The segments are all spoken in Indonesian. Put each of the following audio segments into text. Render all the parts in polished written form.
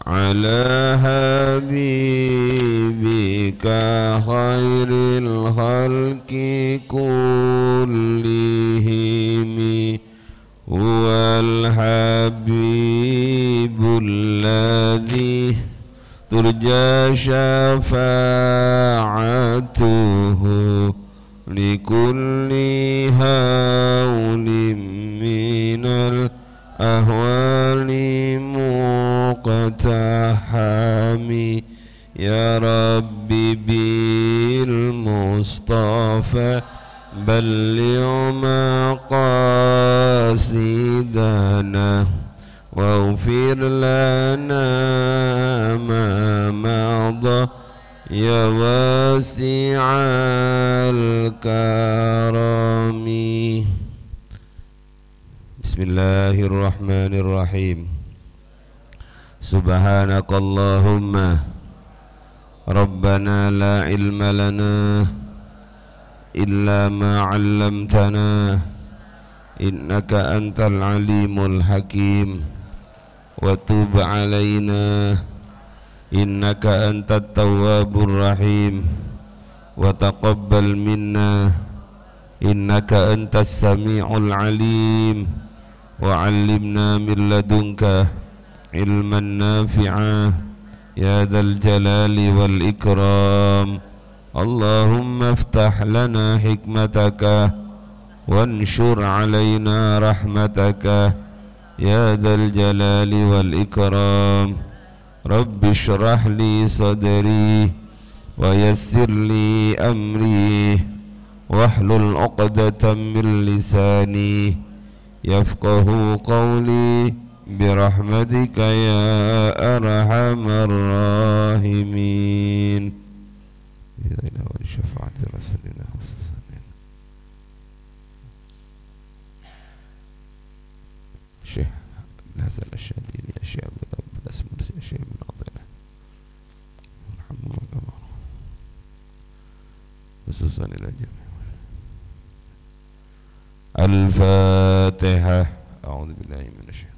على حبيبك خير الخلق كلهم هو الحبيب الذي ترجى شفاعته لكل هول من الأهوال مقتحم يا ربي بالمصطفى بلغ مقاصدنا واغفر لنا ما مضى يا واسع الكرم. بسم الله الرحمن الرحيم. سبحانك اللهم ربنا لا علم لنا إلا ما علمتنا إنك أنت العليم الحكيم وتب علينا إنك أنت التواب الرحيم وتقبل منا إنك أنت السميع العليم وعلمنا من لدنك علما نافعا يا ذا الجلال والإكرام. اللهم افتح لنا حكمتك وانشر علينا رحمتك يا ذا الجلال والإكرام. رب اشرح لي صدري ويسر لي أمري واحلل عقدة من لساني يفقه قولي برحمتك يا أرحم الراحمين. شفاعة رسولنا شيخ الحسن الشاذلي يا شيخ عبد الله بن أسمر يا شيخ بن عضلة رحمه الله خصوصا إلى الجميع. الفاتحة. أعوذ بالله من الشيطان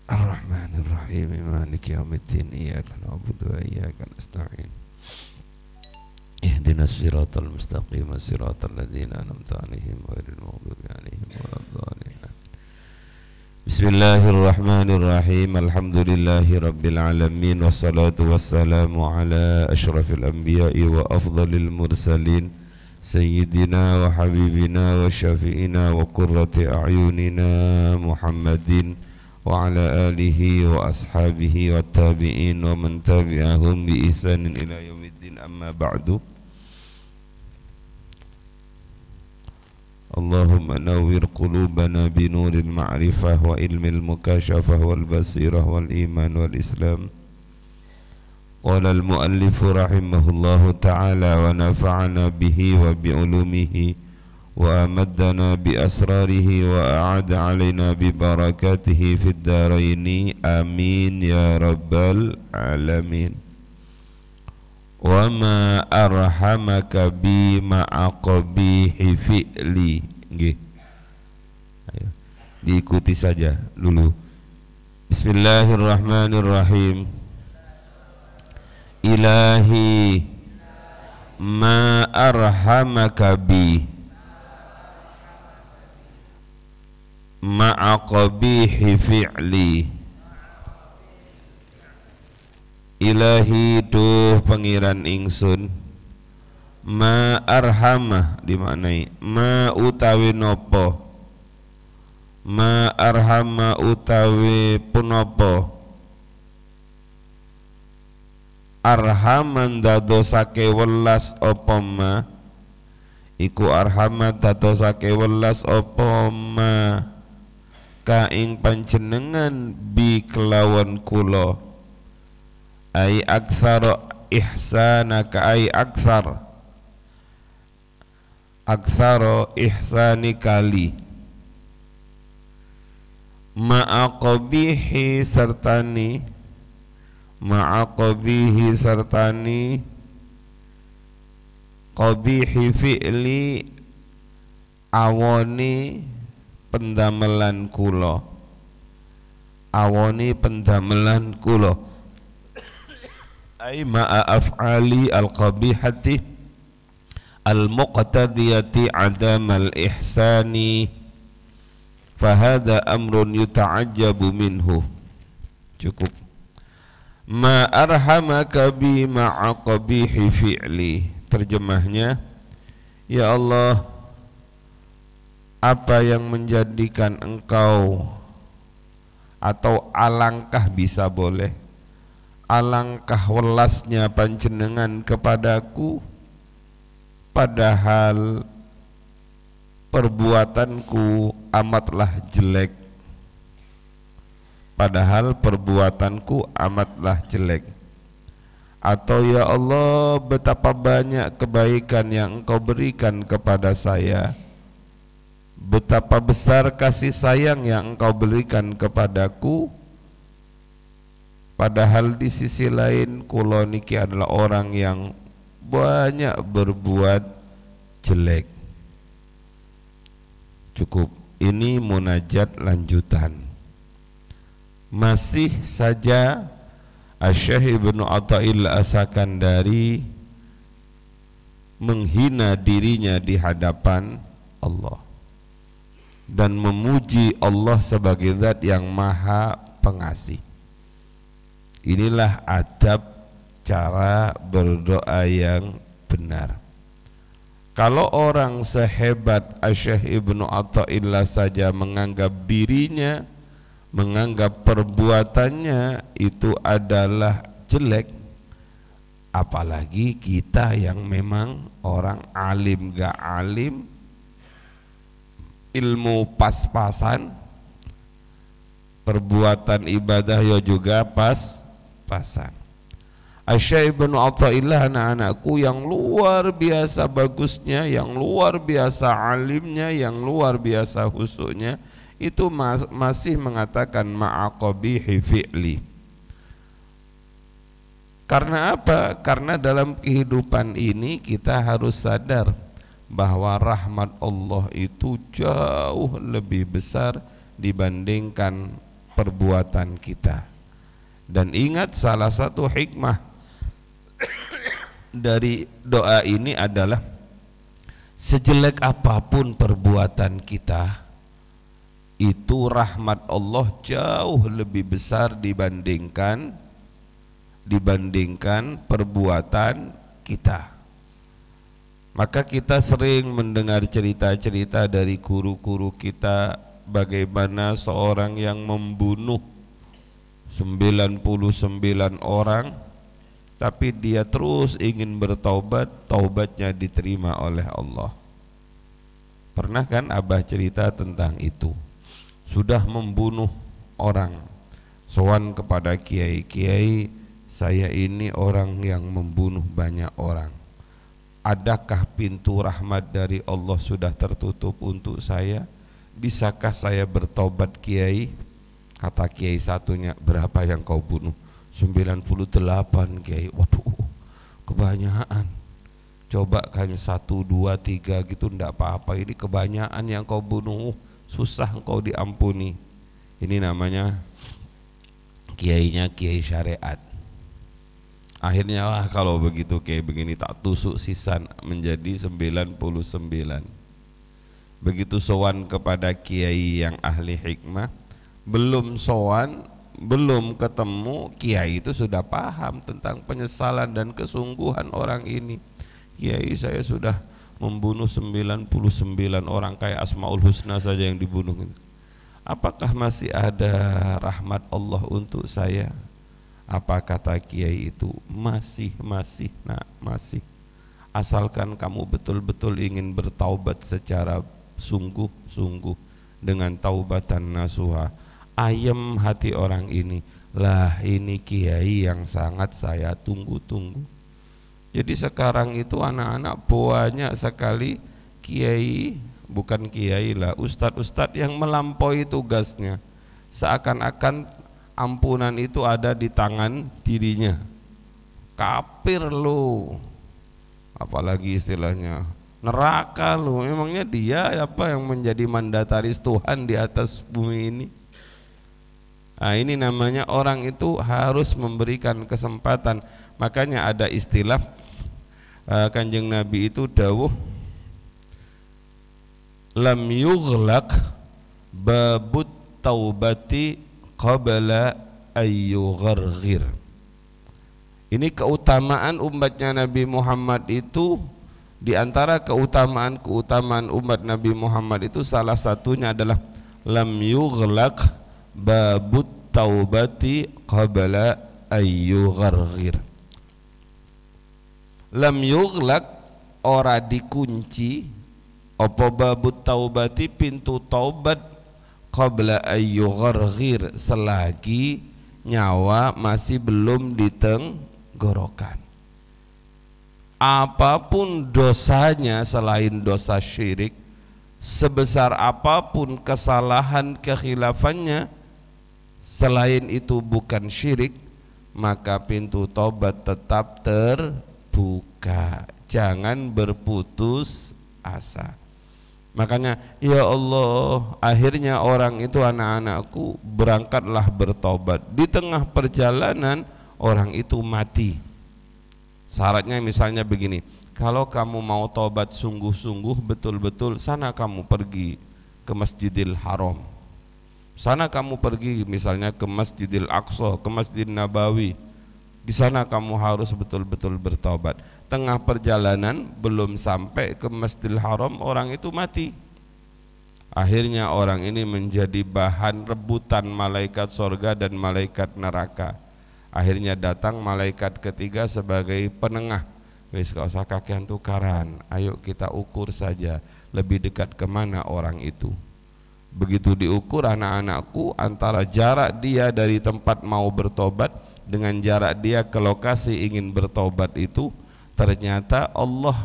الرحمن الرحيم مالك يوم الدين إياك نعبد وإياك نستعين اهدنا الصراط المستقيم صراط الذين أنعمت عليهم غير المغضوب عليهم ولا الضالين. بسم الله الرحمن الرحيم. الحمد لله رب العالمين والصلاة والسلام على أشرف الأنبياء وأفضل المرسلين سيدنا وحبيبنا وشفيئنا وقرة أعيننا محمد وعلى آله وأصحابه والتابعين ومن تبعهم بإحسان إلى يوم الدين. أما بعد. اللهم نور قلوبنا بنور المعرفة وعلم المكاشفة والبصيرة والإيمان والإسلام. قال المؤلف رحمه الله تعالى ونفعنا به وبعلومه وأمدنا بأسراره وأعاد علينا ببركاته في الدارين آمين يا رب العالمين. وما أرحمك بما قبيح fi'li. Ayo, diikuti saja dulu. Bismillahirrahmanirrahim. Ilahi ma arhamaka bi ma'a qabihi fi'li. Ilahi duh pangeran ingsun ma arhamah dimaknai ma utawi nopo ma arhama utawi punopo arhaman dadosake welas apa ma iku arhaman dadosake welas apa ma ka ing panjenengan bi kelawan kula ai aksara ihsanaka ai aksara ihsani kali ma'aqabihi sertani qabihi fi'li awani pendamelan kula awoni pendamelan kula ai ma'a af'ali al-qabihati al-muqtadiyati adamal ihsani fahada amrun yuta'ajjabu minhu. Cukup. Ma arhamaka bi ma'a qabihi fi'li. Terjemahnya, ya Allah, apa yang menjadikan engkau, atau alangkah bisa boleh, alangkah welasnya panjenengan kepadaku, padahal perbuatanku amatlah jelek. Padahal perbuatanku amatlah jelek. Atau ya Allah, betapa banyak kebaikan yang engkau berikan kepada saya, betapa besar kasih sayang yang engkau berikan kepadaku, padahal di sisi lain kula niki adalah orang yang banyak berbuat jelek. Cukup. Ini munajat lanjutan. Masih saja Asy-Syaikh Ibnu Athaillah As-Sakandari menghina dirinya di hadapan Allah dan memuji Allah sebagai zat yang maha pengasih. Inilah adab cara berdoa yang benar. Kalau orang sehebat Asy-Syaikh Ibnu Athaillah saja menganggap dirinya, menganggap perbuatannya itu adalah jelek, apalagi kita yang memang orang alim gak alim, ilmu pas-pasan, perbuatan ibadah ya juga pas-pasan. Asy-Syaikh Ibnu Athaillah, anak-anakku, yang luar biasa bagusnya, yang luar biasa alimnya, yang luar biasa husuknya, itu masih mengatakan ma'aqabihi fi'li. Karena apa? Karena dalam kehidupan ini kita harus sadar bahwa rahmat Allah itu jauh lebih besar dibandingkan perbuatan kita. Dan ingat, salah satu hikmah dari doa ini adalah sejelek apapun perbuatan kita, itu rahmat Allah jauh lebih besar dibandingkan perbuatan kita. Maka kita sering mendengar cerita-cerita dari guru-guru kita bagaimana seorang yang membunuh 99 orang, tapi dia terus ingin bertaubat, taubatnya diterima oleh Allah. Pernah kan Abah cerita tentang itu? Sudah membunuh orang, sowan kepada kiai, kiai saya ini orang yang membunuh banyak orang, adakah pintu rahmat dari Allah sudah tertutup untuk saya? Bisakah saya bertaubat kiai? Kata kiai satunya, berapa yang kau bunuh? 98 kiai. Waduh, kebanyakan. Coba kan 1, 2, 3 gitu ndak apa-apa. Ini kebanyakan yang kau bunuh, susah engkau diampuni. Ini namanya kiainya kiai syariat. Akhirnya wah, kalau begitu kiai begini tak tusuk sisan menjadi 99. Begitu sowan kepada kiai yang ahli hikmah, belum sowan, belum ketemu, kiai itu sudah paham tentang penyesalan dan kesungguhan orang ini. Kiai, saya sudah membunuh 99 orang, kayak Asmaul Husna saja yang dibunuh. Apakah masih ada rahmat Allah untuk saya? Apa kata kiai itu? Masih nak, masih. Asalkan kamu betul-betul ingin bertaubat secara sungguh-sungguh dengan taubatan nasuha. Ayem hati orang ini. Lah, ini kiai yang sangat saya tunggu-tunggu. Jadi sekarang itu anak-anak banyak sekali kiai, bukan kiai lah, ustadz-ustadz yang melampaui tugasnya. Seakan-akan ampunan itu ada di tangan dirinya. Kafir lu, apalagi istilahnya neraka lu. Memangnya dia apa yang menjadi mandataris Tuhan di atas bumi ini? Nah, ini namanya orang itu harus memberikan kesempatan. Makanya ada istilah Kanjeng Nabi itu dawuh, lam yughlaq babut taubati qabla ayyugharghir. Ini keutamaan umatnya Nabi Muhammad itu, di antara keutamaan umat Nabi Muhammad itu salah satunya adalah lam yughlaq babut taubati qabla ayyugharghir. Lam yughlaq ora dikunci apa babut taubati pintu taubat qabla ayyugharghir selagi nyawa masih belum ditenggorokan. Apapun dosanya selain dosa syirik, sebesar apapun kesalahan kekhilafannya selain itu bukan syirik, maka pintu tobat tetap terbuka. Jangan berputus asa. Makanya ya Allah, akhirnya orang itu, anak-anakku, berangkatlah bertobat. Di tengah perjalanan orang itu mati. Syaratnya misalnya begini, kalau kamu mau tobat sungguh-sungguh betul-betul, sana kamu pergi ke Masjidil Haram, sana kamu pergi misalnya ke Masjidil Aqsa, ke Masjid Nabawi. Di sana kamu harus betul-betul bertobat. Tengah perjalanan belum sampai ke Masjidil Haram, orang itu mati. Akhirnya orang ini menjadi bahan rebutan malaikat sorga dan malaikat neraka. Akhirnya datang malaikat ketiga sebagai penengah. Wis gak usah kakean tukaran, ayo kita ukur saja lebih dekat kemana orang itu. Begitu diukur, anak-anakku, antara jarak dia dari tempat mau bertobat dengan jarak dia ke lokasi ingin bertobat itu, ternyata Allah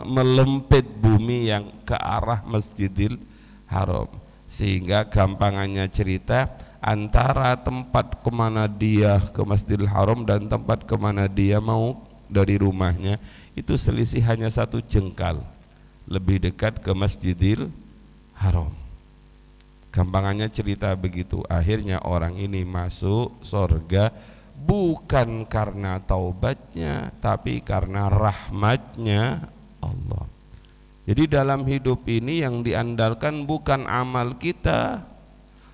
melempit bumi yang ke arah Masjidil Haram. Sehingga gampangannya cerita, antara tempat kemana dia ke Masjidil Haram dan tempat kemana dia mau dari rumahnya itu selisih hanya 1 jengkal, lebih dekat ke Masjidil Haram. Gampangannya cerita begitu. Akhirnya orang ini masuk surga bukan karena taubatnya, tapi karena rahmatnya Allah. Jadi dalam hidup ini yang diandalkan bukan amal kita,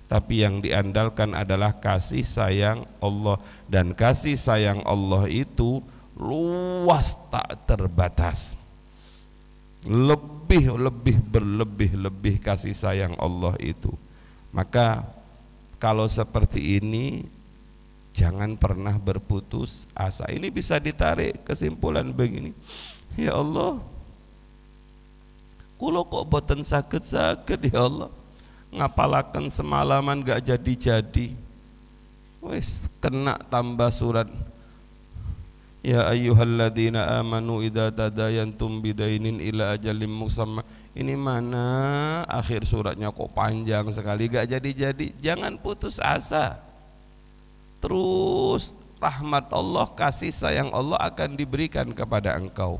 tapi yang diandalkan adalah kasih sayang Allah. Dan kasih sayang Allah itu luas tak terbatas. Berlebih kasih sayang Allah itu. Maka kalau seperti ini, jangan pernah berputus asa. Ini bisa ditarik kesimpulan begini, ya Allah, kulo kok boten sakit-sakit ya Allah, ngapalaken semalaman gak jadi-jadi, wis kena tambah surat, ya ayyuhalladzina amanu idza tadayantum bidainin ila ajalin musamma. Ini mana akhir suratnya kok panjang sekali, gak jadi-jadi. Jangan putus asa. Terus rahmat Allah, kasih sayang Allah akan diberikan kepada engkau.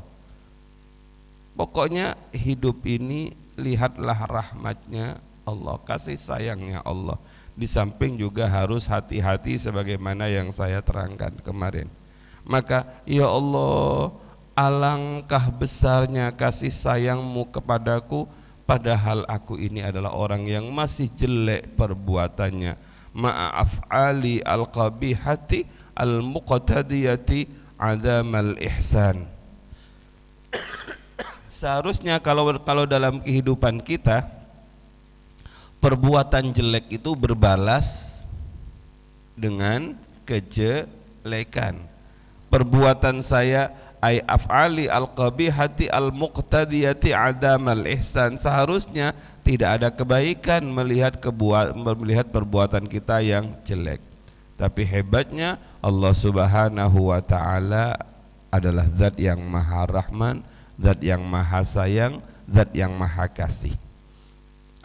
Pokoknya hidup ini lihatlah rahmatnya Allah, kasih sayangnya Allah. Di samping juga harus hati-hati sebagaimana yang saya terangkan kemarin. Maka ya Allah, alangkah besarnya kasih sayangmu kepadaku, padahal aku ini adalah orang yang masih jelek perbuatannya. Ma'af'ali al-qabihati al-muqtadiyati adamal ihsan. Seharusnya kalau dalam kehidupan kita perbuatan jelek itu berbalas dengan kejelekan. Perbuatan saya ay af'ali al-qabihati al-muqtadiyati adamal ihsan, seharusnya tidak ada kebaikan melihat perbuatan kita yang jelek. Tapi hebatnya Allah Subhanahu wa ta'ala adalah zat yang maha rahman, zat yang maha sayang, zat yang maha kasih.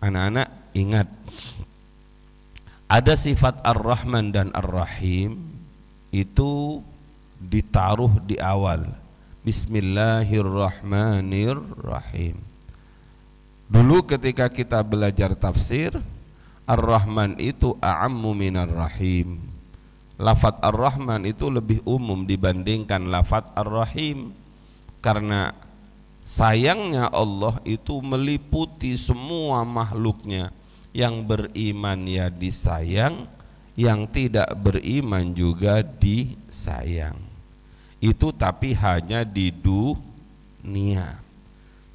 Anak-anak ingat, ada sifat Ar-Rahman dan Ar-Rahim itu ditaruh di awal. Bismillahirrahmanirrahim. Dulu ketika kita belajar tafsir, Ar-Rahman itu a'ammu minar Rahim. Lafaz Ar-Rahman itu lebih umum dibandingkan lafaz Ar-Rahim, karena sayangnya Allah itu meliputi semua makhluknya. Yang beriman ya disayang, yang tidak beriman juga disayang. Itu tapi hanya di dunia.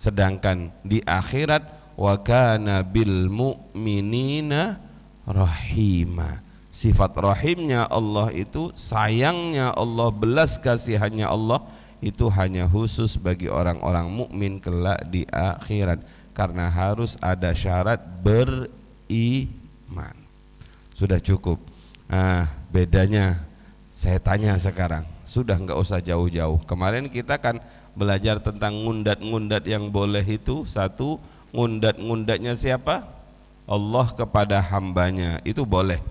Sedangkan di akhirat, wa kana bil mu'minina rahima. Sifat rahimnya Allah itu, sayangnya Allah, belas kasihannya Allah itu hanya khusus bagi orang-orang mukmin kelak di akhirat, karena harus ada syarat beriman. Sudah cukup. Bedanya saya tanya sekarang, sudah nggak usah jauh-jauh. Kemarin kita kan belajar tentang ngundat-ngundat yang boleh itu. Satu, ngundat-ngundatnya siapa? Allah kepada hambanya, itu boleh.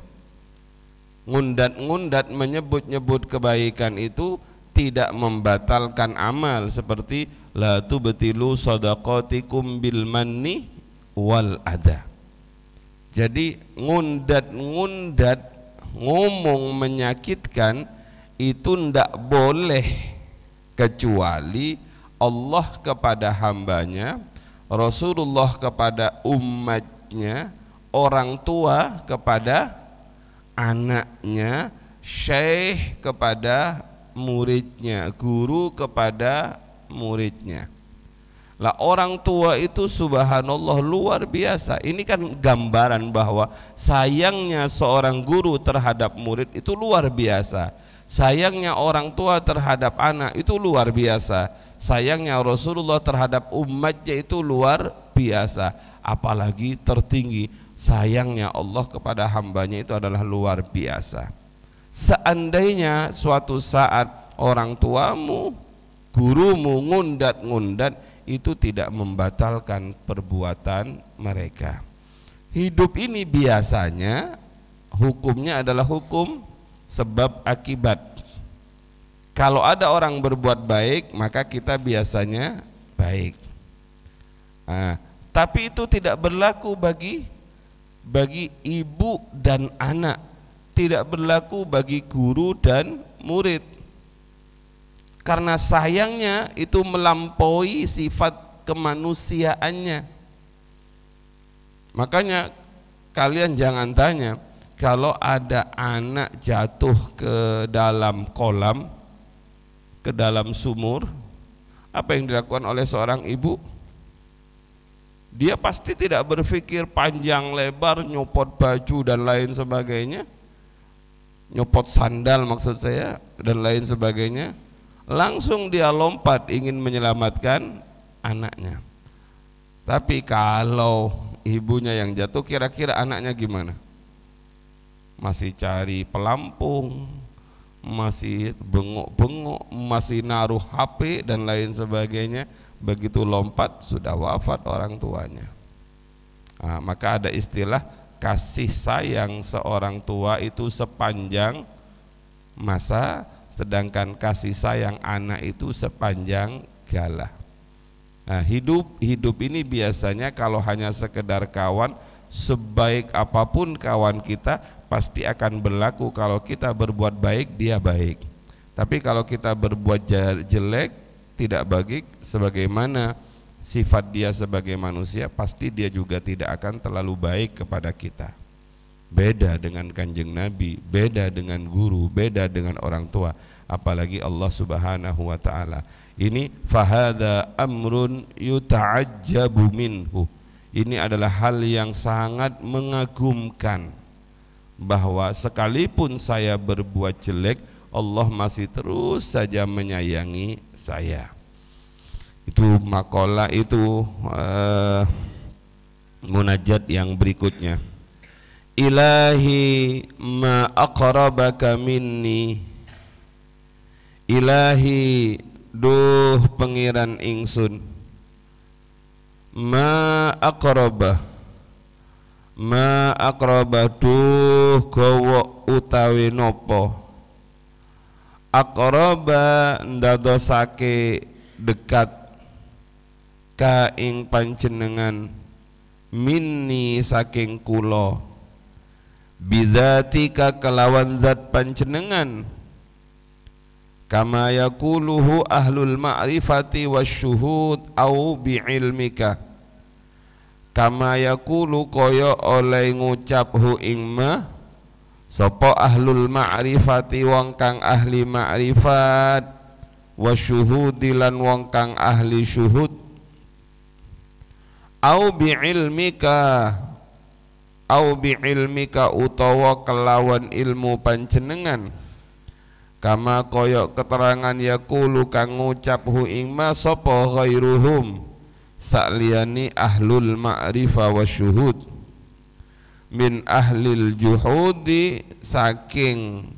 Ngundat-ngundat menyebut-nyebut kebaikan itu tidak membatalkan amal, seperti la tubtilu shadaqatikum bil manni wal adha. Jadi ngundat-ngundat, ngomong menyakitkan itu ndak boleh, kecuali Allah kepada hambanya, Rasulullah kepada umatnya, orang tua kepada anaknya, syekh kepada muridnya, guru kepada muridnya. Lah orang tua itu subhanallah luar biasa. Ini kan gambaran bahwa sayangnya seorang guru terhadap murid itu luar biasa. Sayangnya orang tua terhadap anak itu luar biasa. Sayangnya Rasulullah terhadap umatnya itu luar biasa. Apalagi tertinggi, sayangnya Allah kepada hambanya itu adalah luar biasa. Seandainya suatu saat orang tuamu, gurumu ngundat-ngundat, itu tidak membatalkan perbuatan mereka. Hidup ini biasanya hukumnya adalah hukum sebab akibat. Kalau ada orang berbuat baik, maka kita biasanya baik. Tapi itu tidak berlaku bagi ibu dan anak, tidak berlaku bagi guru dan murid. Karena sayangnya itu melampaui sifat kemanusiaannya. Makanya kalian jangan tanya, kalau ada anak jatuh ke dalam kolam, ke dalam sumur, apa yang dilakukan oleh seorang ibu? Dia pasti tidak berpikir panjang lebar, nyopot baju dan lain sebagainya, nyopot sandal maksud saya, dan lain sebagainya. Langsung dia lompat ingin menyelamatkan anaknya. Tapi kalau ibunya yang jatuh, kira-kira anaknya gimana? Masih cari pelampung, masih bengok-bengok, masih naruh HP dan lain sebagainya. Begitu lompat sudah wafat orang tuanya. Maka ada istilah kasih sayang seorang tua itu sepanjang masa, sedangkan kasih sayang anak itu sepanjang galah. Hidup ini biasanya kalau hanya sekedar kawan, sebaik apapun kawan kita pasti akan berlaku kalau kita berbuat baik dia baik. Tapi kalau kita berbuat jelek, tidak baik sebagaimana sifat dia sebagai manusia, pasti dia juga tidak akan terlalu baik kepada kita. Beda dengan Kanjeng Nabi, beda dengan guru, beda dengan orang tua, apalagi Allah Subhanahu wa ta'ala. Ini fahada amrun yuta'ajjabu minhu. Ini adalah hal yang sangat mengagumkan, bahwa sekalipun saya berbuat jelek, Allah masih terus saja menyayangi saya. Itu makalah itu munajat yang berikutnya. Ilahi ma aqrabaka minni, Ilahi duh pengiran ingsun, ma aqraba duh gawa utawi nopo, aqraba ndadosake dekat ka ing panjenengan, minni saking kula, bidzatika kelawan zat panjenengan, kama yaquluhu ahlul ma'rifati wasyuhud au bi'ilmika, kama yaqulu kaya oleh ngucap hu ing ma sapa ahlul ma'rifati wong kang ahli ma'rifat, wasyuhudi lan wong kang ahli syuhud, au bi'ilmika utawa kelawan ilmu panjenengan, kama koyok keterangan yaqulu kang ngucap hu ing ma sapa ghairuhum sakliyani ahlul ma'rifah wasyuhud, min ahlil juhudi saking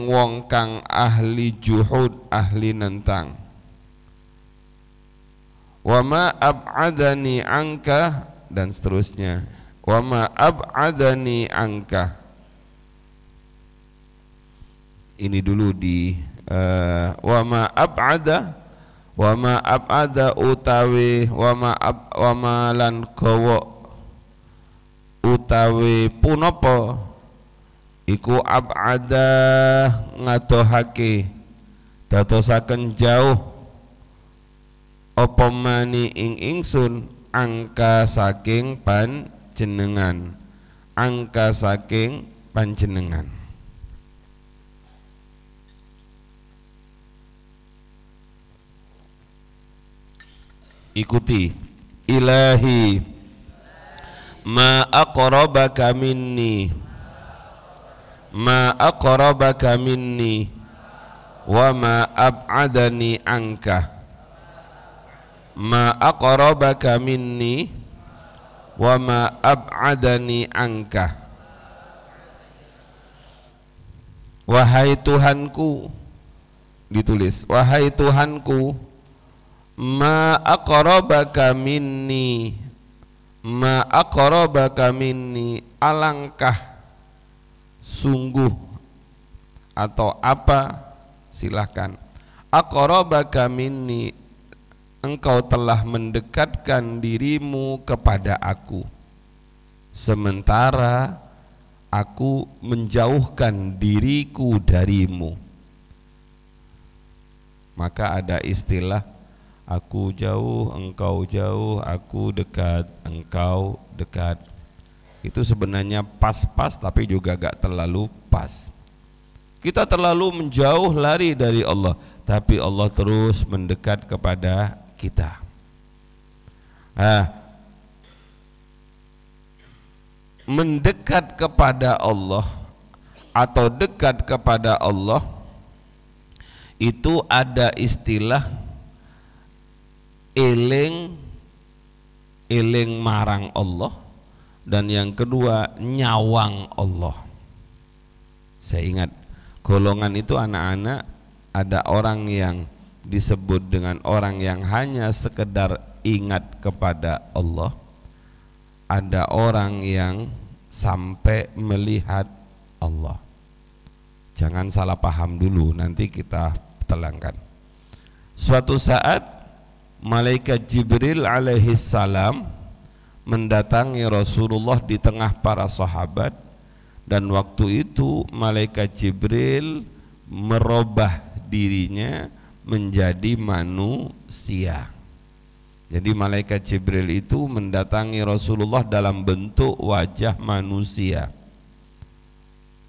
wong kang ahli juhud, ahli nentang. Wa ma ab'adani angka, dan seterusnya. Wa ma ab'adani angka, ini dulu di wa ma ab'ada utawi wa ma lan gawa utawi punapa iku ab'ada ngadohake dadosaken jauh apa mani ing ingsun angka saking panjenengan, angka saking panjenengan. Ikuti, ilahi ma aqrabaka minni, ma aqrabaka minni wa ma ab'adani anka, ma aqrabaka minni wa ma ab'adani anka. Wahai Tuhanku, ditulis wahai Tuhanku, ma aqrabaka minni, ma aqrabaka minni, alangkah sungguh atau apa, silahkan. Aqrabaka minni, engkau telah mendekatkan dirimu kepada aku, sementara aku menjauhkan diriku darimu. Maka ada istilah aku jauh, engkau jauh, aku dekat, engkau dekat. Itu sebenarnya pas-pas tapi juga gak terlalu pas. Kita terlalu menjauh lari dari Allah, tapi Allah terus mendekat kepada kita. Mendekat kepada Allah atau dekat kepada Allah itu ada istilah eling marang Allah, dan yang kedua nyawang Allah. Saya ingat golongan itu anak-anak, ada orang yang disebut dengan orang yang hanya sekedar ingat kepada Allah, ada orang yang sampai melihat Allah. Jangan salah paham dulu, nanti kita telangkan. Suatu saat malaikat Jibril alaihi salam mendatangi Rasulullah di tengah para sahabat, dan waktu itu malaikat Jibril merubah dirinya menjadi manusia. Jadi malaikat Jibril itu mendatangi Rasulullah dalam bentuk wajah manusia.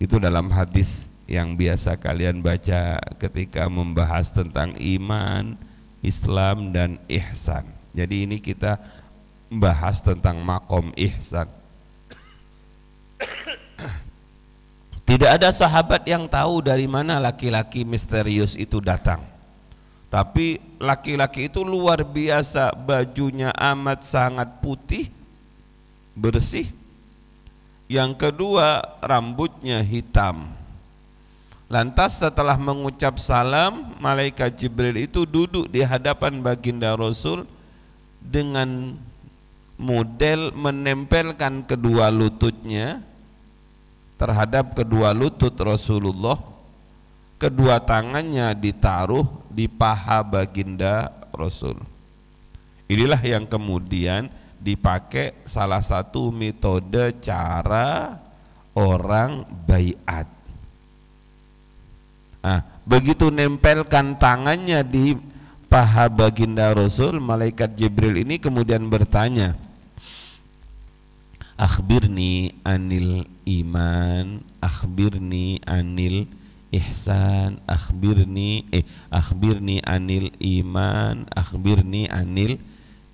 Itu dalam hadis yang biasa kalian baca ketika membahas tentang iman, Islam dan ihsan. Jadi ini kita bahas tentang makom ihsan. Tidak ada sahabat yang tahu dari mana laki-laki misterius itu datang. Tapi laki-laki itu luar biasa, bajunya amat sangat putih, bersih. Yang kedua, rambutnya hitam. Lantas setelah mengucap salam, malaikat Jibril itu duduk di hadapan baginda Rasul dengan model menempelkan kedua lututnya terhadap kedua lutut Rasulullah, kedua tangannya ditaruh di paha baginda Rasul. Inilah yang kemudian dipakai salah satu metode cara orang baiat. Nah, begitu nempelkan tangannya di paha baginda Rasul, malaikat Jibril ini kemudian bertanya, akhbirni anil iman, akhbirni anil ihsan, akhbirni anil iman, akhbirni anil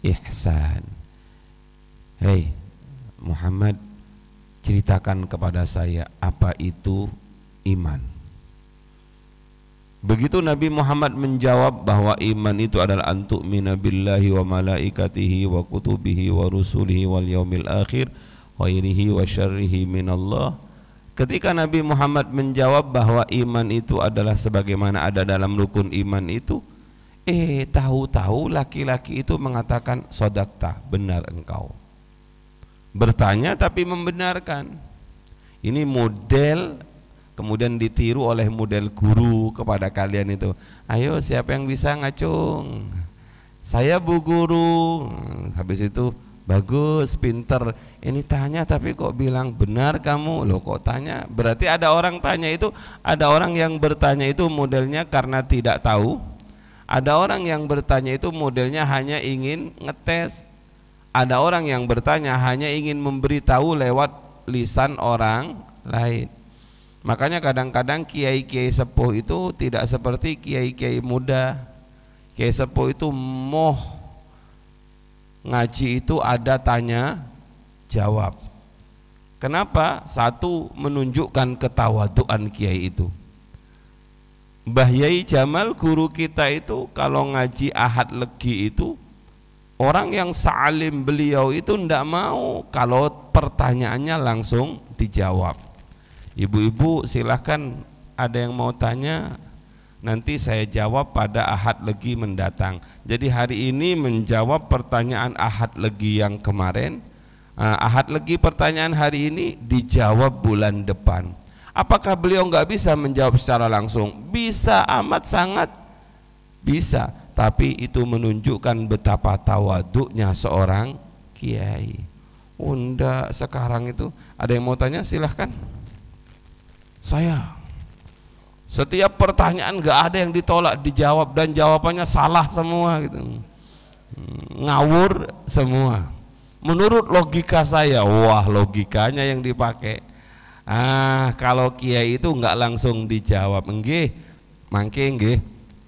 ihsan. Hei Muhammad, ceritakan kepada saya apa itu iman. Begitu Nabi Muhammad menjawab bahwa iman itu adalah antu'mina billahi wa malaikatihi wa kutubihi wa rusulihi wal yaumil akhir khairihi wa syarrihi minallah. Ketika Nabi Muhammad menjawab bahwa iman itu adalah sebagaimana ada dalam rukun iman itu, tahu-tahu laki-laki itu mengatakan, sodakta, benar engkau. Bertanya tapi membenarkan. Ini model kemudian ditiru oleh model guru kepada kalian itu. Ayo siapa yang bisa ngacung? Saya bu guru. Habis itu bagus, pinter. Ini tanya tapi kok bilang benar kamu? Loh kok tanya? Berarti ada orang tanya itu, ada orang yang bertanya itu modelnya karena tidak tahu. Ada orang yang bertanya itu modelnya hanya ingin ngetes. Ada orang yang bertanya hanya ingin memberitahu lewat lisan orang lain. Makanya kadang-kadang kiai-kiai sepuh itu tidak seperti kiai-kiai muda. Kiai sepuh itu ngaji itu ada tanya jawab. Kenapa? Satu, menunjukkan ketawaduan kiai itu. Mbah Yai Jamal guru kita itu kalau ngaji Ahad Legi itu, orang yang salim beliau itu ndak mau kalau pertanyaannya langsung dijawab. Ibu-ibu silahkan, ada yang mau tanya, nanti saya jawab pada Ahad Legi mendatang. Jadi hari ini menjawab pertanyaan Ahad Legi yang kemarin, Ahad Legi pertanyaan hari ini dijawab bulan depan. Apakah beliau nggak bisa menjawab secara langsung? Bisa, amat sangat bisa. Tapi itu menunjukkan betapa tawaduknya seorang kiai. Unda sekarang itu ada yang mau tanya, silahkan. Saya setiap pertanyaan nggak ada yang ditolak, dijawab, dan jawabannya salah semua gitu. Ngawur semua. Menurut logika saya, wah logikanya yang dipakai. Kalau kiai itu nggak langsung dijawab, nggih, mangke nggih,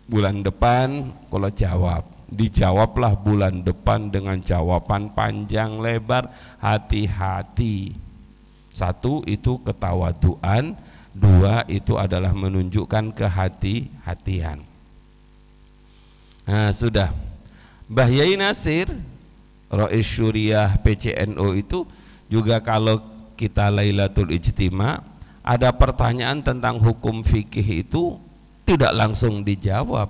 bulan depan kalau jawab, dijawablah bulan depan dengan jawaban panjang lebar, hati-hati. Satu, itu ketawaduan. Dua, itu adalah menunjukkan kehati-hatian. Sudah. Mbah Yai Nasir Rais Syuriah PCNO itu juga kalau kita Lailatul Ijtima ada pertanyaan tentang hukum fikih itu tidak langsung dijawab.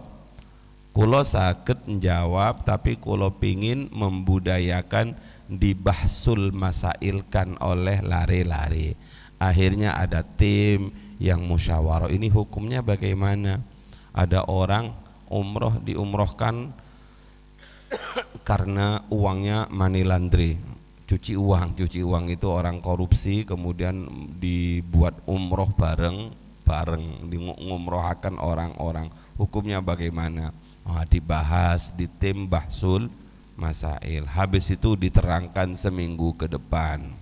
Kulo saged menjawab, tapi kulo pingin membudayakan dibahsul masailkan oleh lari-lari. Akhirnya ada tim yang musyawarah, ini hukumnya bagaimana? Ada orang umroh diumrohkan karena uangnya money laundry, cuci uang itu orang korupsi, kemudian dibuat umroh bareng ngumrohakan orang-orang, hukumnya bagaimana? Dibahas di tim bahsul masail, habis itu diterangkan seminggu ke depan.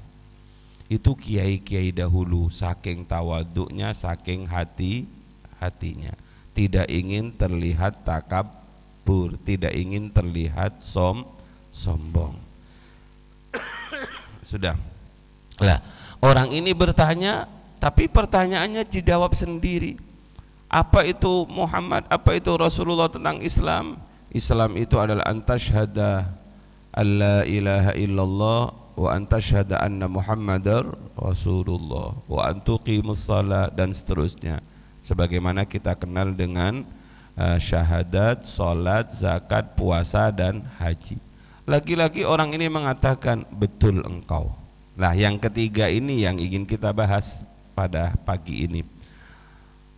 Itu kiai-kiai dahulu, saking tawaduknya, saking hatinya, tidak ingin terlihat takabur, tidak ingin terlihat sombong. Sudah lah, orang ini bertanya, tapi pertanyaannya dijawab sendiri. Apa itu Muhammad, apa itu Rasulullah tentang Islam? Islam itu adalah antasyhada alla ilaha illallah wa antasyhada anna Muhammadar Rasulullah wa antuqimus shalah, dan seterusnya, sebagaimana kita kenal dengan syahadat, salat, zakat, puasa, dan haji. Lagi-lagi orang ini mengatakan betul engkau. Nah, yang ketiga ini yang ingin kita bahas pada pagi ini.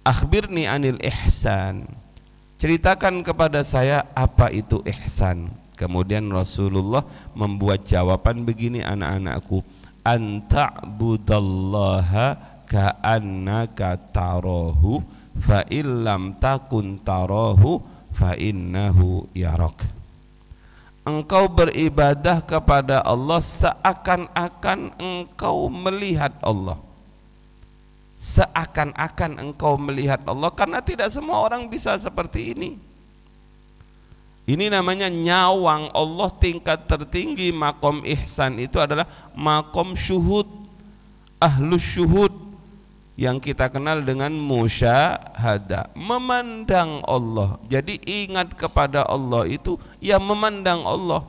Akhbirni anil ihsan, ceritakan kepada saya apa itu ihsan. Kemudian Rasulullah membuat jawaban begini, anak-anakku, anta'budallaha ka'annaka tarahu fa illam takun tarahu fa innahu yarak. Engkau beribadah kepada Allah seakan-akan engkau melihat Allah. Seakan-akan engkau melihat Allah, karena tidak semua orang bisa seperti ini. Ini namanya nyawang Allah. Tingkat tertinggi makom ihsan itu adalah makom syuhud, ahlus syuhud, yang kita kenal dengan musyahadah, memandang Allah. Jadi ingat kepada Allah itu ya memandang Allah.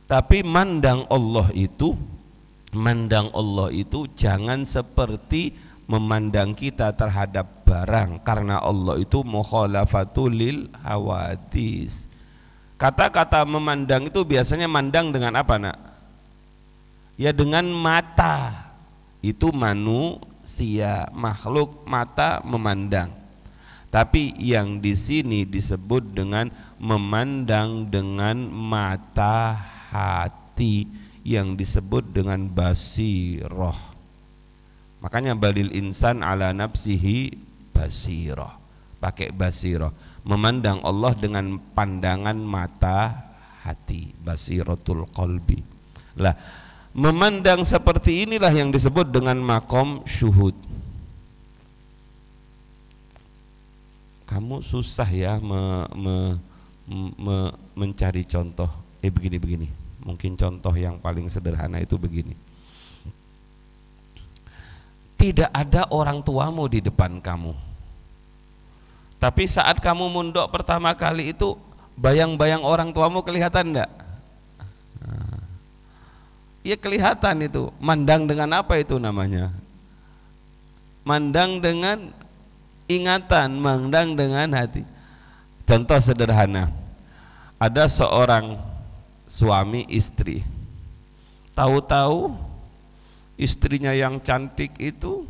Tapi mandang Allah itu jangan seperti memandang kita terhadap barang, karena Allah itu mukhalafatul lil hawadis. Kata-kata memandang itu biasanya mandang dengan apa, nak? Ya dengan mata. Itu manusia, makhluk mata memandang. Tapi yang di sini disebut dengan memandang dengan mata hati, yang disebut dengan basirah. Makanya balil insan ala nafsihi basirah, pakai basirah, memandang Allah dengan pandangan mata hati, basiratul qalbi. Lah, memandang seperti inilah yang disebut dengan makom syuhud. Kamu susah ya mencari contoh. Begini. Mungkin contoh yang paling sederhana itu begini. Tidak ada orang tuamu di depan kamu, tapi saat kamu mondok pertama kali itu, bayang-bayang orang tuamu kelihatan enggak? Ya kelihatan itu. Mandang dengan apa itu namanya? Mandang dengan ingatan, mandang dengan hati. Contoh sederhana, ada seorang suami istri, tahu-tahu istrinya yang cantik itu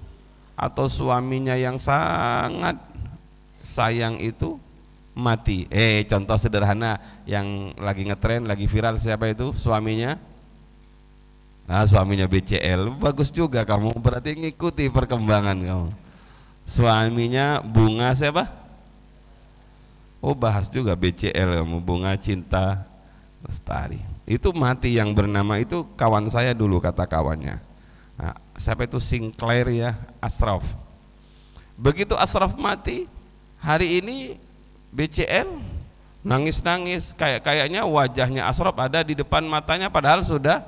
atau suaminya yang sangat sayang itu mati. Contoh sederhana yang lagi ngetren, lagi viral, siapa itu suaminya? Nah, suaminya BCL. Bagus juga kamu, berarti ngikuti perkembangan kamu. Suaminya Bunga siapa? Oh, bahas juga BCL kamu, Bunga Cinta Lestari. Itu mati, yang bernama itu kawan saya dulu, kata kawannya. Nah, siapa itu? Sinclair ya, Ashraf. Begitu Ashraf mati, hari ini BCL nangis-nangis, kayaknya wajahnya Ashraf ada di depan matanya padahal sudah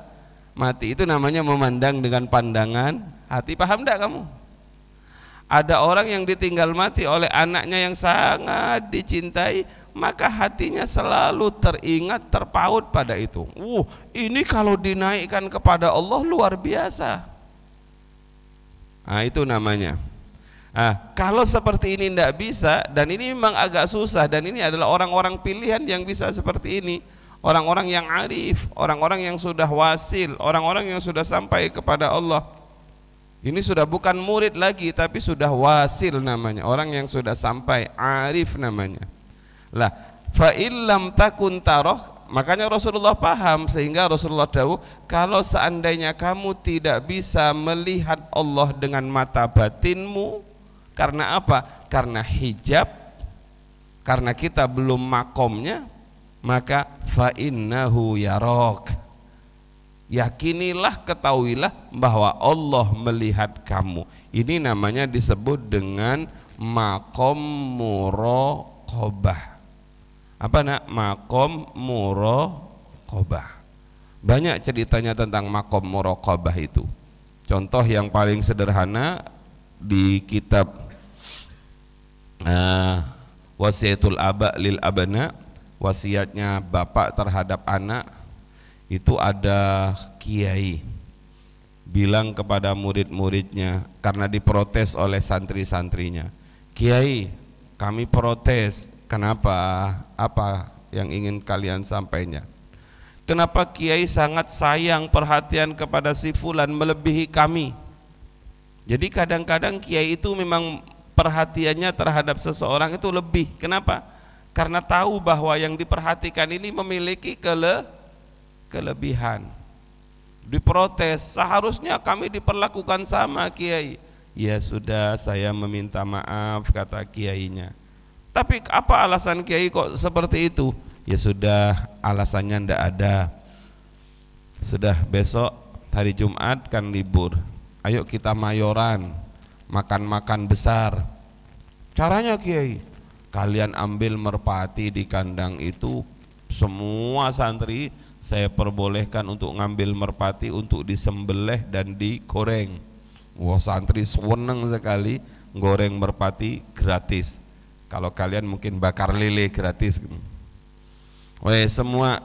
mati. Itu namanya memandang dengan pandangan hati. Paham enggak kamu? Ada orang yang ditinggal mati oleh anaknya yang sangat dicintai, maka hatinya selalu teringat, terpaut pada itu. Ini kalau dinaikkan kepada Allah luar biasa. Nah, itu namanya. Nah, kalau seperti ini tidak bisa, dan ini memang agak susah, dan ini adalah orang-orang pilihan yang bisa seperti ini. Orang-orang yang arif, orang-orang yang sudah wasil, orang-orang yang sudah sampai kepada Allah. Ini sudah bukan murid lagi, tapi sudah wasil namanya, orang yang sudah sampai, arif namanya. Lah, fa illam takun taroh, makanya Rasulullah paham, sehingga Rasulullah tahu kalau seandainya kamu tidak bisa melihat Allah dengan mata batinmu, karena apa? Karena hijab, karena kita belum makomnya, maka fa innahu yarak. Yakinilah, ketahuilah bahwa Allah melihat kamu. Ini namanya disebut dengan makom muraqabah. Apa nak? Makom muraqabah. Banyak ceritanya tentang makom muraqabah itu. Contoh yang paling sederhana di kitab Wasiyatul Aba lil Abna, wasiatnya bapak terhadap anak. Itu ada kiai bilang kepada murid-muridnya karena diprotes oleh santri-santrinya, "Kiai, kami protes. Kenapa? Apa yang ingin kalian sampaikan? Kenapa kiai sangat sayang perhatian kepada si fulan melebihi kami?" Jadi kadang-kadang kiai itu memang perhatiannya terhadap seseorang itu lebih. Kenapa? karena tahu bahwa yang diperhatikan ini memiliki kelebihan. Diprotes, seharusnya kami diperlakukan sama Kiai. Ya sudah, saya meminta maaf, kata kiainya. Tapi apa alasan Kiai kok seperti itu? Ya sudah, alasannya ndak ada. Sudah, besok hari Jumat kan libur, ayo kita mayoran, makan-makan besar. Caranya Kiai, kalian ambil merpati di kandang itu, semua santri saya perbolehkan untuk ngambil merpati untuk disembelih dan digoreng. Wah, santri seneng sekali, goreng merpati gratis. Kalau kalian mungkin bakar lele gratis. Semua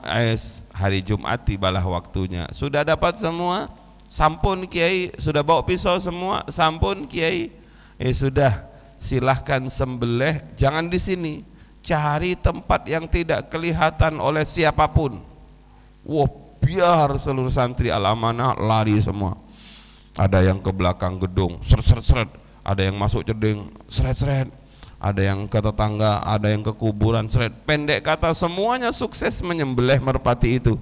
hari Jumat tibalah waktunya. Sudah dapat semua? Sampun Kiai. Sudah bawa pisau semua? Sampun Kiai. Sudah, silahkan sembelih. Jangan di sini. Cari tempat yang tidak kelihatan oleh siapapun. Wah, biar seluruh santri Al-Amanah lari semua. Ada yang ke belakang gedung, seret-seret. Ada yang masuk jeding, seret-seret. Ada yang ke tetangga, ada yang ke kuburan, seret. Pendek kata, semuanya sukses menyembelih merpati itu.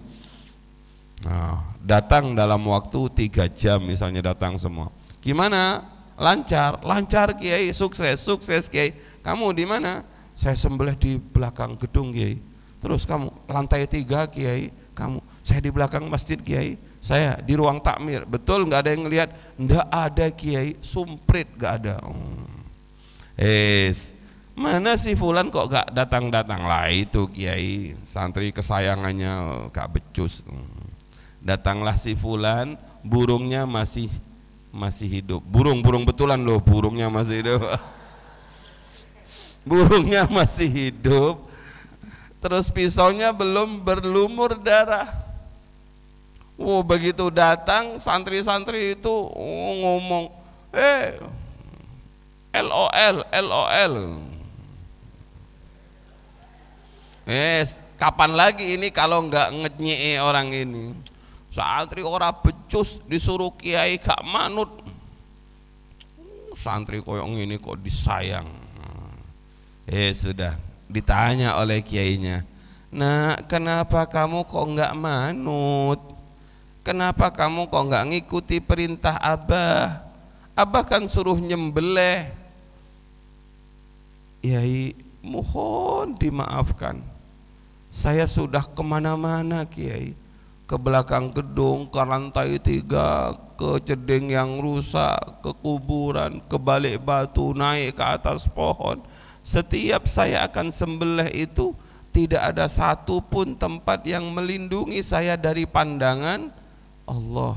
Nah, datang dalam waktu 3 jam misalnya, datang semua. Gimana? Lancar? Lancar Kiai, sukses Kiai. Kamu di mana? Saya sembelih di belakang gedung Kiai. Terus kamu lantai 3 Kiai. Kamu? Saya di belakang masjid Kiai. Saya di ruang takmir. Betul, nggak ada yang ngelihat? Nggak ada Kiai, sumprit nggak ada. Mana si fulan kok gak datang-datang? Lah itu Kiai, santri kesayangannya gak becus. Datanglah si fulan, burungnya masih hidup. Burung betulan loh, burungnya masih hidup. Burungnya masih hidup. Terus pisaunya belum berlumur darah. Begitu datang santri-santri itu ngomong, LOL. Kapan lagi ini kalau nggak ngenyek orang ini? Santri ora becus disuruh Kiai gak manut. Santri koyong ini kok disayang. Sudah ditanya oleh kiainya, nah kenapa kamu kok nggak manut? Kenapa kamu kok nggak ngikuti perintah Abah? Abah kan suruh nyembelih. Kiai, mohon dimaafkan. Saya sudah kemana-mana Kiai, ke belakang gedung, ke lantai 3, ke jeding yang rusak, ke kuburan, ke balik batu, naik ke atas pohon. Setiap saya akan sembelih itu, tidak ada satu pun tempat yang melindungi saya dari pandangan Allah.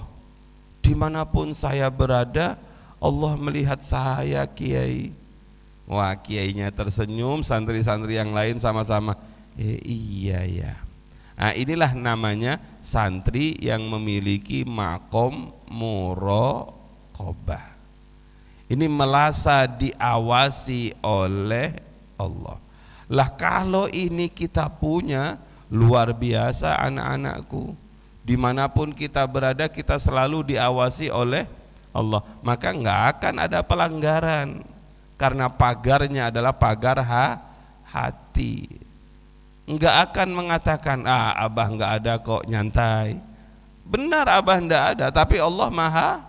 Dimanapun saya berada, Allah melihat saya Kiai. Wah, kiainya tersenyum, santri-santri yang lain sama-sama iya ya. Nah, inilah namanya santri yang memiliki makom muraqabah. Ini merasa diawasi oleh Allah. Lah kalau ini kita punya, luar biasa anak-anakku. Dimanapun kita berada, kita selalu diawasi oleh Allah. Maka nggak akan ada pelanggaran. Karena pagarnya adalah pagar hati. Enggak akan mengatakan, Abah enggak ada kok, nyantai. Benar Abah enggak ada, tapi Allah Maha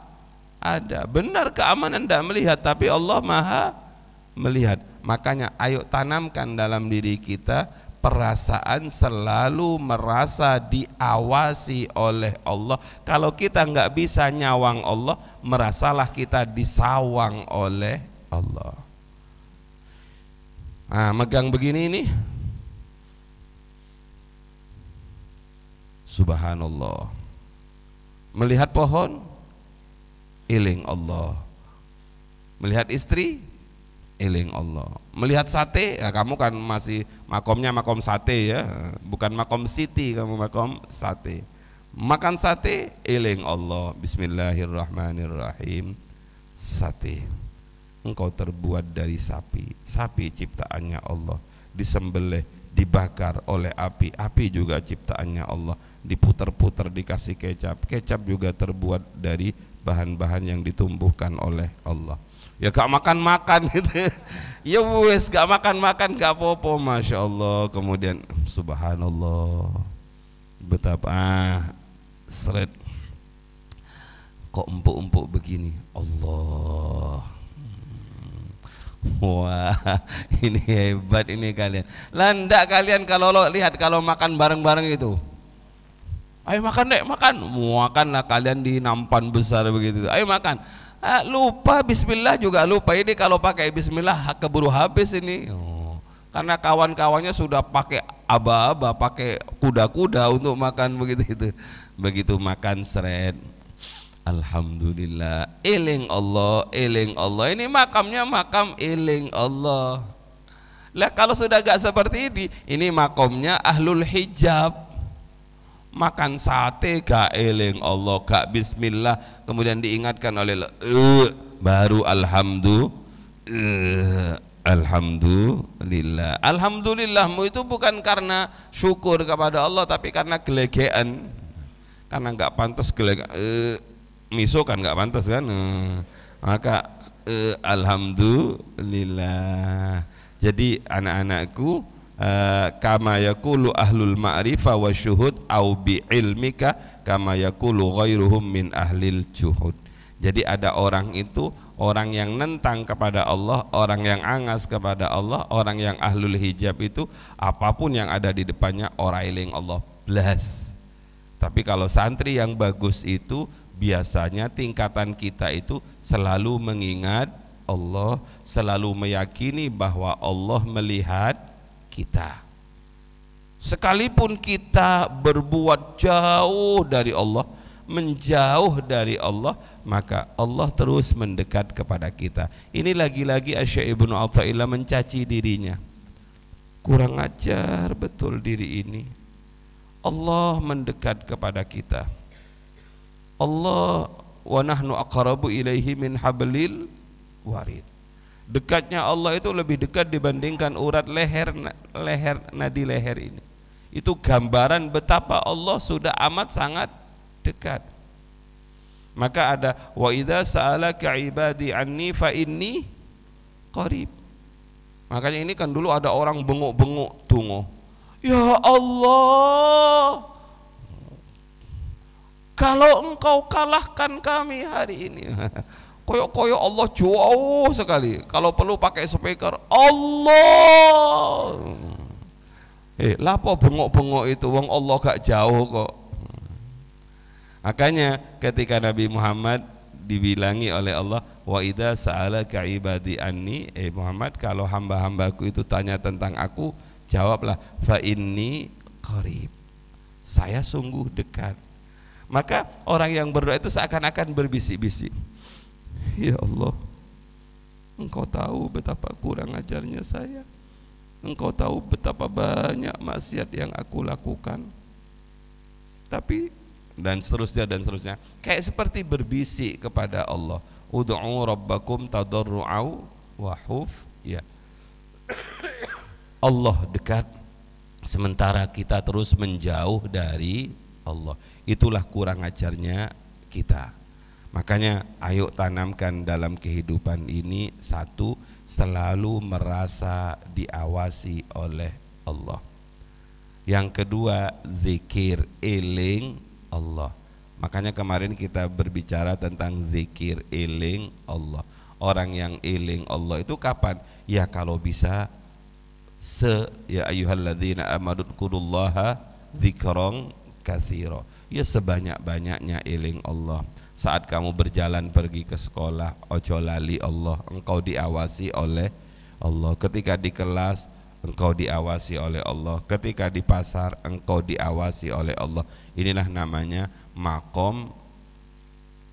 ada. Benar keamanan enggak melihat, tapi Allah Maha melihat. Makanya ayo tanamkan dalam diri kita perasaan selalu merasa diawasi oleh Allah. Kalau kita enggak bisa nyawang Allah, merasalah kita disawang oleh Allah. Megang begini ini, subhanallah. Melihat pohon, eling Allah. Melihat istri, eling Allah. Melihat sate, kamu kan masih makomnya makom sate ya, bukan makom siti, kamu makom sate. Makan sate, eling Allah. Bismillahirrahmanirrahim. Sate, engkau terbuat dari sapi. Sapi ciptaannya Allah, disembelih, dibakar oleh api. Api juga ciptaannya Allah, diputar-putar dikasih kecap. Kecap juga terbuat dari bahan-bahan yang ditumbuhkan oleh Allah. Ya gak makan-makan gitu. Ya wes gak makan-makan gak apa-apa, Masya Allah. Kemudian subhanallah, betapa seret, kok empuk-empuk begini, Allah. Wah, ini hebat ini kalian. Landak kalian kalau lihat kalau makan bareng-bareng itu. Ayo makan dek, makan. Makanlah kalian di nampan besar begitu. Ayo makan. Lupa bismillah juga lupa. Ini kalau pakai bismillah keburu habis ini. Karena kawan-kawannya sudah pakai aba-aba, pakai kuda-kuda untuk makan begitu itu. Begitu makan seret. Alhamdulillah, eling Allah, eling Allah. Ini makamnya makam eling Allah. Lah kalau sudah gak seperti ini makamnya ahlul hijab. Makan sate gak eling Allah, gak bismillah, kemudian diingatkan oleh baru alhamdulillah. Alhamdulillahmu itu bukan karena syukur kepada Allah, tapi karena gelegean. Karena gak pantas gelegean. Miso kan nggak pantas kan, maka alhamdulillah. Jadi anak-anakku, kama yaqulu ahlul ma'rifah wa syuhud au bi ilmika kama yaqulu ghairuhum min ahlil juhud. Jadi ada orang itu, orang yang nentang kepada Allah, orang yang angas kepada Allah, orang yang ahlul hijab itu apapun yang ada di depannya ora eling Allah blas. Tapi kalau santri yang bagus itu biasanya tingkatan kita itu selalu mengingat Allah, selalu meyakini bahwa Allah melihat kita. Sekalipun kita berbuat jauh dari Allah, menjauh dari Allah, maka Allah terus mendekat kepada kita. Ini lagi-lagi Asy-Syaikh Ibnu Athaillah mencaci dirinya. Kurang ajar betul diri ini. Allah mendekat kepada kita. Allah wa nahnu aqrabu ilaihi min hablil warid. Dekatnya Allah itu lebih dekat dibandingkan urat leher nadi leher ini. Itu gambaran betapa Allah sudah amat sangat dekat. Maka ada wa idza sa'alaka ibadi anni fa inni qarib. Makanya ini kan dulu ada orang bengok-bengok tungo. Ya Allah, kalau engkau kalahkan kami hari ini, koyok-koyok Allah jauh sekali. Kalau perlu pakai speaker, Allah. Lapo bengok-bengok itu, wong Allah gak jauh kok. Makanya ketika Nabi Muhammad dibilangi oleh Allah, wa idza sa'alaka ibadi anni, Muhammad, kalau hamba-hambaku itu tanya tentang aku, jawablah fa inni qarib. Saya sungguh dekat. Maka orang yang berdoa itu seakan-akan berbisik-bisik, ya Allah, engkau tahu betapa kurang ajarnya saya, engkau tahu betapa banyak maksiat yang aku lakukan, tapi dan seterusnya dan seterusnya, kayak seperti berbisik kepada Allah. Ud'u rabbakum tadarru'au wa khuf, ya. Allah dekat sementara kita terus menjauh dari Allah. Itulah kurang ajarnya kita. Makanya ayo tanamkan dalam kehidupan ini, satu, selalu merasa diawasi oleh Allah. Yang kedua, zikir, eling Allah. Makanya kemarin kita berbicara tentang zikir, eling Allah. Orang yang eling Allah itu kapan? Ya kalau bisa ya ayyuhalladzina amanu dzkurullaha dzikran katsira. Ya sebanyak-banyaknya eling Allah. Saat kamu berjalan pergi ke sekolah, ojo lali Allah, engkau diawasi oleh Allah. Ketika di kelas, engkau diawasi oleh Allah. Ketika di pasar, engkau diawasi oleh Allah. Inilah namanya maqam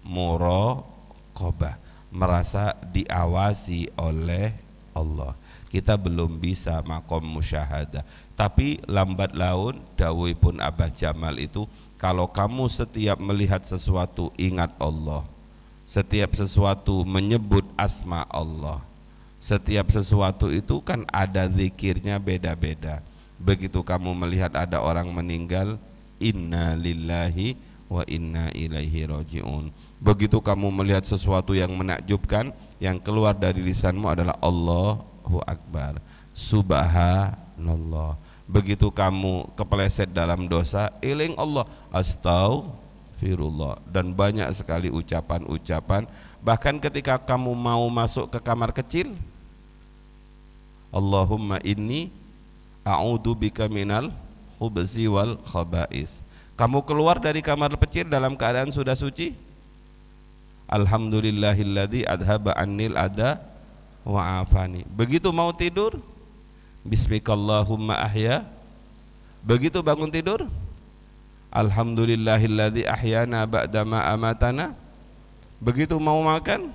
muraqabah, merasa diawasi oleh Allah. Kita belum bisa maqam musyahadah, tapi lambat laun dawuhipun Abah Jamal itu, kalau kamu setiap melihat sesuatu ingat Allah, setiap sesuatu menyebut asma Allah, setiap sesuatu itu kan ada zikirnya beda-beda. Begitu kamu melihat ada orang meninggal, inna lillahi wa inna ilaihi raji'un. Begitu kamu melihat sesuatu yang menakjubkan, yang keluar dari lisanmu adalah Allahu Akbar, Subhanallah. Begitu kamu kepeleset dalam dosa, eling Allah, Astaghfirullah. Dan banyak sekali ucapan-ucapan. Bahkan ketika kamu mau masuk ke kamar kecil, Allahumma inni a'udzubika minal khubzi wal khaba'is. Kamu keluar dari kamar kecil dalam keadaan sudah suci, Alhamdulillahilladzi adhaba annil ada wa afani. Begitu mau tidur, Bismikallahumma ahya. Begitu bangun tidur, Alhamdulillahilladzi ahyana ba'dama amatana. Begitu mau makan,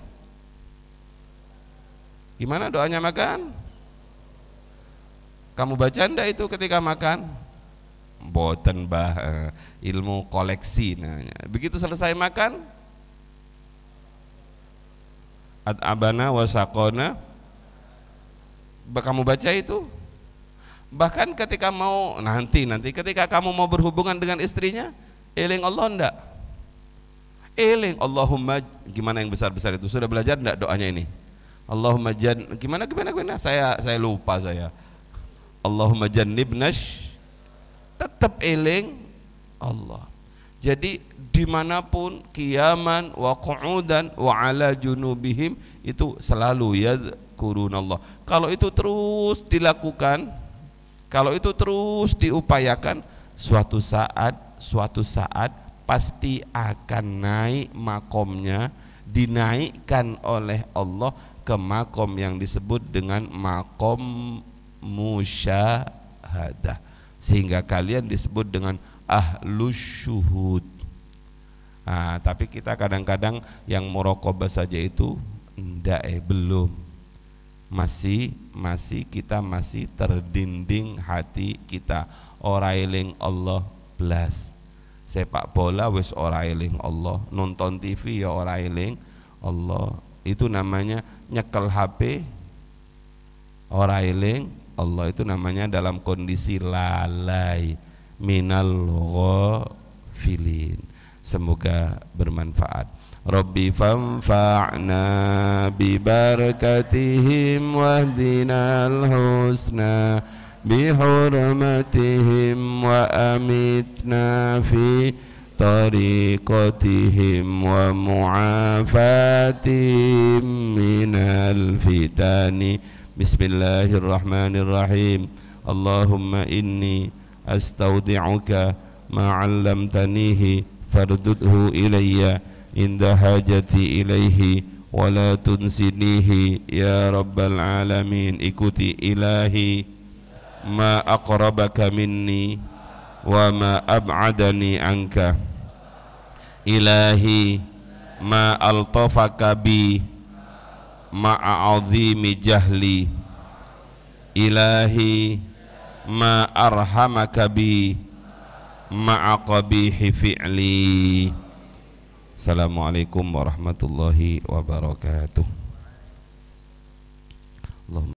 gimana doanya makan? Kamu baca ndak itu ketika makan? Boten bah, ilmu koleksi namanya. Begitu selesai makan, At'abana wa saqona. Kamu baca itu. Bahkan ketika mau nanti ketika kamu mau berhubungan dengan istrinya, eling Allah ndak? Eling Allahumma, gimana yang besar-besar itu? Sudah belajar ndak doanya ini? Allahumma gimana saya lupa saya. Allahumma jannibnash, tetap eling Allah. Jadi dimanapun, qiyaman wa qu'udan wa ala junubihim, itu selalu yadhkurunallah. Kalau itu terus dilakukan, kalau itu terus diupayakan, suatu saat pasti akan naik makomnya, dinaikkan oleh Allah ke makom yang disebut dengan makom musyahadah, sehingga kalian disebut dengan ahlus syuhud. Nah, tapi kita kadang-kadang yang muraqabah saja itu belum, kita masih terdinding hati kita, ora eling Allah blas. Sepak bola wis ora eling Allah, nonton TV ya ora eling Allah. Itu namanya nyekel HP ora eling Allah, itu namanya dalam kondisi lalai, minal ghafilin. Semoga bermanfaat. Rabbi fanfa'na bi barakatihim wahdinal husna bi hurmatihim wa amitna fi tariqatihim wa mu'afatihim minal fitani. Bismillahirrahmanirrahim. Allahumma inni astaudi'uka ma 'allamtanihi fardudhu ilayya inda hajati ilaihi wa la tunsinihi ya rabbal alamin. Ikuti ilahi ma aqrabaka minni wa ma ab'adani anka, ilahi ma altafaka bi ma'a'azimi jahli, ilahi ma arhamaka bi ma'aqabihi fi'li. Assalamualaikum warahmatullahi wabarakatuh.